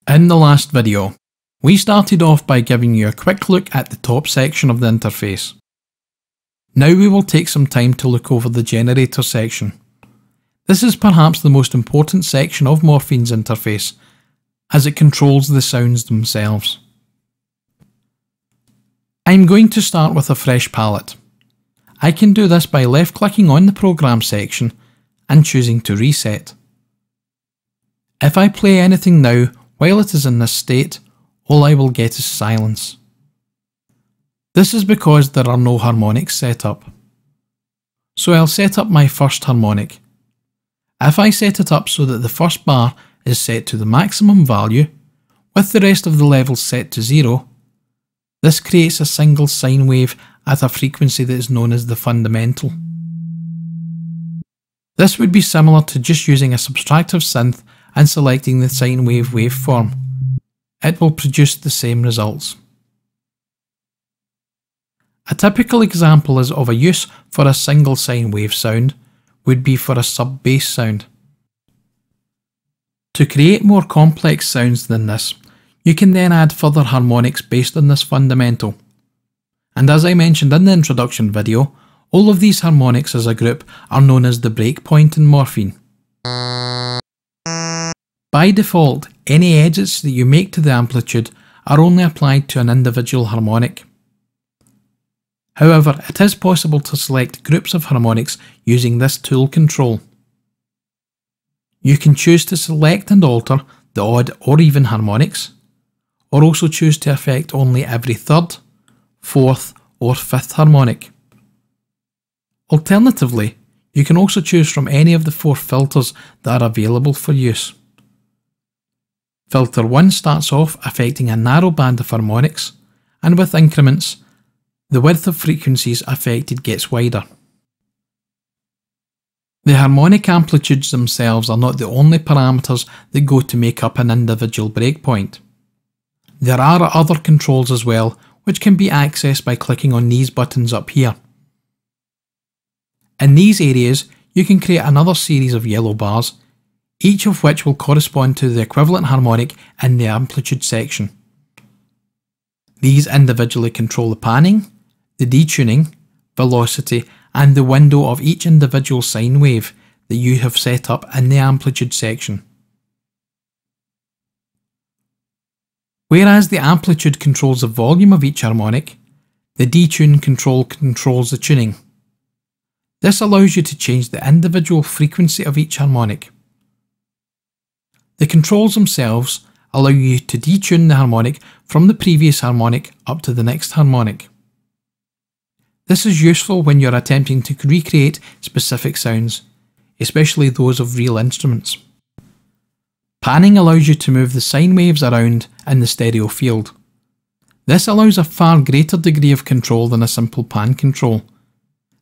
In the last video, we started off by giving you a quick look at the top section of the interface. Now we will take some time to look over the generator section. This is perhaps the most important section of Morphine's interface, as it controls the sounds themselves. I'm going to start with a fresh palette. I can do this by left clicking on the program section and choosing to reset. If I play anything now while it is in this state, all I will get is silence. This is because there are no harmonics set up. So I'll set up my first harmonic. If I set it up so that the first bar is set to the maximum value, with the rest of the levels set to 0, this creates a single sine wave at a frequency that is known as the fundamental. This would be similar to just using a subtractive synth and selecting the sine wave waveform. It will produce the same results. A typical example of a use for a single sine wave sound would be for a sub-bass sound. To create more complex sounds than this, you can then add further harmonics based on this fundamental. And as I mentioned in the introduction video, all of these harmonics as a group are known as the breakpoint in Morphine. By default, any edits that you make to the amplitude are only applied to an individual harmonic. However, it is possible to select groups of harmonics using this tool control. You can choose to select and alter the odd or even harmonics, or also choose to affect only every third, fourth or fifth harmonic. Alternatively, you can also choose from any of the 4 filters that are available for use. Filter 1 starts off affecting a narrow band of harmonics, and with increments, the width of frequencies affected gets wider. The harmonic amplitudes themselves are not the only parameters that go to make up an individual breakpoint. There are other controls as well, which can be accessed by clicking on these buttons up here. In these areas, you can create another series of yellow bars, each of which will correspond to the equivalent harmonic in the amplitude section. These individually control the panning, the detuning, velocity, and the window of each individual sine wave that you have set up in the amplitude section. Whereas the amplitude controls the volume of each harmonic, the detune controls the tuning. This allows you to change the individual frequency of each harmonic. The controls themselves allow you to detune the harmonic from the previous harmonic up to the next harmonic. This is useful when you're attempting to recreate specific sounds, especially those of real instruments. Panning allows you to move the sine waves around in the stereo field. This allows a far greater degree of control than a simple pan control,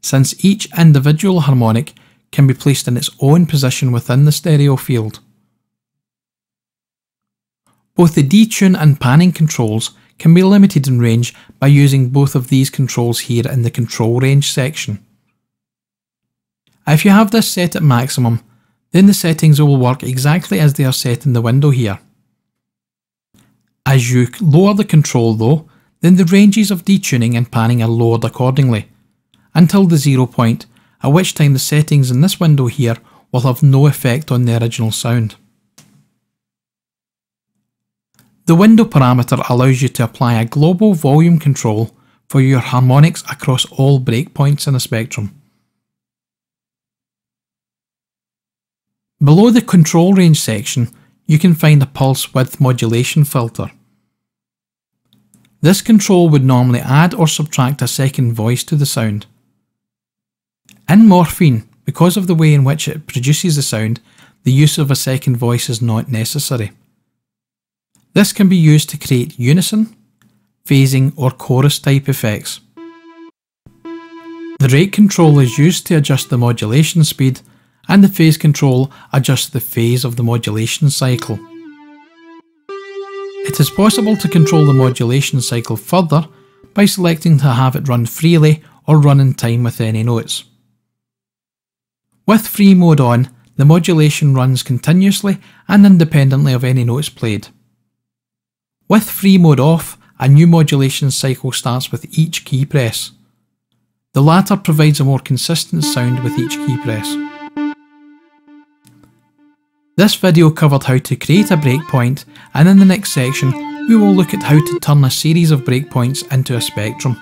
since each individual harmonic can be placed in its own position within the stereo field. Both the detune and panning controls can be limited in range by using both of these controls here in the control range section. If you have this set at maximum, then the settings will work exactly as they are set in the window here. As you lower the control though, then the ranges of detuning and panning are lowered accordingly, until the 0 point, at which time the settings in this window here will have no effect on the original sound. The window parameter allows you to apply a global volume control for your harmonics across all breakpoints in a spectrum. Below the control range section, you can find a pulse width modulation filter. This control would normally add or subtract a second voice to the sound. In Morphine, because of the way in which it produces the sound, the use of a second voice is not necessary. This can be used to create unison, phasing or chorus type effects. The rate control is used to adjust the modulation speed, and the phase control adjusts the phase of the modulation cycle. It is possible to control the modulation cycle further by selecting to have it run freely or run in time with any notes. With free mode on, the modulation runs continuously and independently of any notes played. With free mode off, a new modulation cycle starts with each key press. The latter provides a more consistent sound with each key press. This video covered how to create a breakpoint, and in the next section we will look at how to turn a series of breakpoints into a spectrum.